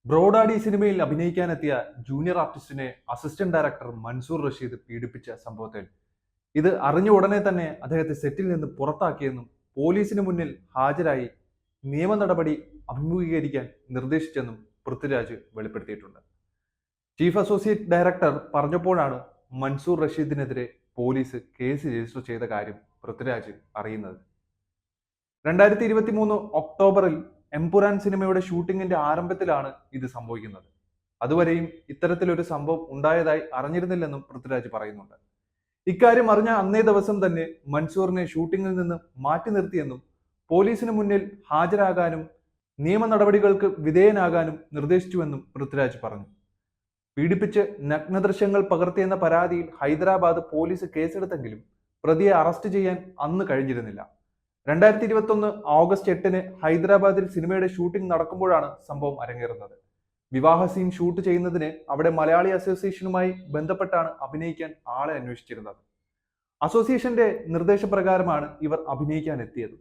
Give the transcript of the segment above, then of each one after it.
ബ്രോഡാഡി സിനിമയിൽ അഭിനയിക്കാനെത്തിയ ജൂനിയർ ആർട്ടിസ്റ്റിനെ അസിസ്റ്റന്റ് ഡയറക്ടർ മൻസൂർ റഷീദ് പീഡിപ്പിച്ച സംഭവത്തിൽ ഇത് അറിഞ്ഞ ഉടനെ തന്നെ അദ്ദേഹത്തെ സെറ്റിൽ നിന്ന് പുറത്താക്കിയെന്നും പോലീസിന് മുന്നിൽ ഹാജരായി നിയമ നടപടി അഭിമുഖീകരിക്കാൻ നിർദ്ദേശിച്ചെന്നും പൃഥ്വിരാജ് വെളിപ്പെടുത്തിയിട്ടുണ്ട്. ചീഫ് അസോസിയേറ്റ് ഡയറക്ടർ പറഞ്ഞപ്പോഴാണ് മൻസൂർ റഷീദിനെതിരെ പോലീസ് കേസ് രജിസ്റ്റർ ചെയ്ത കാര്യം പൃഥ്വിരാജ് അറിയുന്നത്. 2023 ഒക്ടോബറിൽ എംപുരാൻ സിനിമയുടെ ഷൂട്ടിങ്ങിന്റെ ആരംഭത്തിലാണ് ഇത് സംഭവിക്കുന്നത്. അതുവരെയും ഇത്തരത്തിലൊരു സംഭവം ഉണ്ടായതായി അറിഞ്ഞിരുന്നില്ലെന്നും പൃഥ്വിരാജ് പറയുന്നുണ്ട്. ഇക്കാര്യം അറിഞ്ഞ അന്നേ ദിവസം തന്നെ മൻസൂറിനെ ഷൂട്ടിങ്ങിൽ നിന്ന് മാറ്റി നിർത്തിയെന്നും പോലീസിന് മുന്നിൽ ഹാജരാകാനും നിയമ നടപടികൾക്ക് വിധേയനാകാനും നിർദ്ദേശിച്ചുവെന്നും പൃഥ്വിരാജ് പറഞ്ഞു. പീഡിപ്പിച്ച് നഗ്നദൃശ്യങ്ങൾ പകർത്തിയെന്ന പരാതിയിൽ ഹൈദരാബാദ് പോലീസ് കേസെടുത്തെങ്കിലും പ്രതിയെ അറസ്റ്റ് ചെയ്യാൻ അന്ന് കഴിഞ്ഞിരുന്നില്ല. 2021 ഓഗസ്റ്റ് 8 ഹൈദരാബാദിൽ സിനിമയുടെ ഷൂട്ടിംഗ് നടക്കുമ്പോഴാണ് സംഭവം അരങ്ങേറുന്നത്. വിവാഹ സീൻ ഷൂട്ട് ചെയ്യുന്നതിന് അവിടെ മലയാളി അസോസിയേഷനുമായി ബന്ധപ്പെട്ടാണ് അഭിനയിക്കാൻ ആളെ അന്വേഷിച്ചിരുന്നത്. അസോസിയേഷന്റെ നിർദ്ദേശപ്രകാരമാണ് ഇവർ അഭിനയിക്കാൻ എത്തിയത്.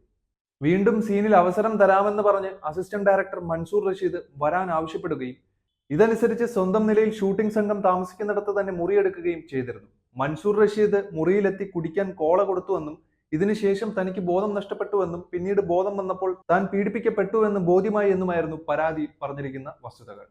വീണ്ടും സീനിൽ അവസരം തരാമെന്ന് പറഞ്ഞ് അസിസ്റ്റന്റ് ഡയറക്ടർ മൻസൂർ റഷീദ് വരാൻ ആവശ്യപ്പെടുകയും ഇതനുസരിച്ച് സ്വന്തം നിലയിൽ ഷൂട്ടിംഗ് സംഘം താമസിക്കുന്നിടത്ത് തന്നെ മുറിയെടുക്കുകയും ചെയ്തിരുന്നു. മൻസൂർ റഷീദ് മുറിയിലെത്തി കുടിക്കാൻ കോള കൊടുത്തുവെന്നും ഇതിനുശേഷം തനിക്ക് ബോധം നഷ്ടപ്പെട്ടുവെന്നും പിന്നീട് ബോധം വന്നപ്പോൾ താൻ പീഡിപ്പിക്കപ്പെട്ടുവെന്ന് ബോധ്യമായി എന്നുമായിരുന്നു പരാതി പറഞ്ഞിരിക്കുന്ന വസ്തുതകൾ.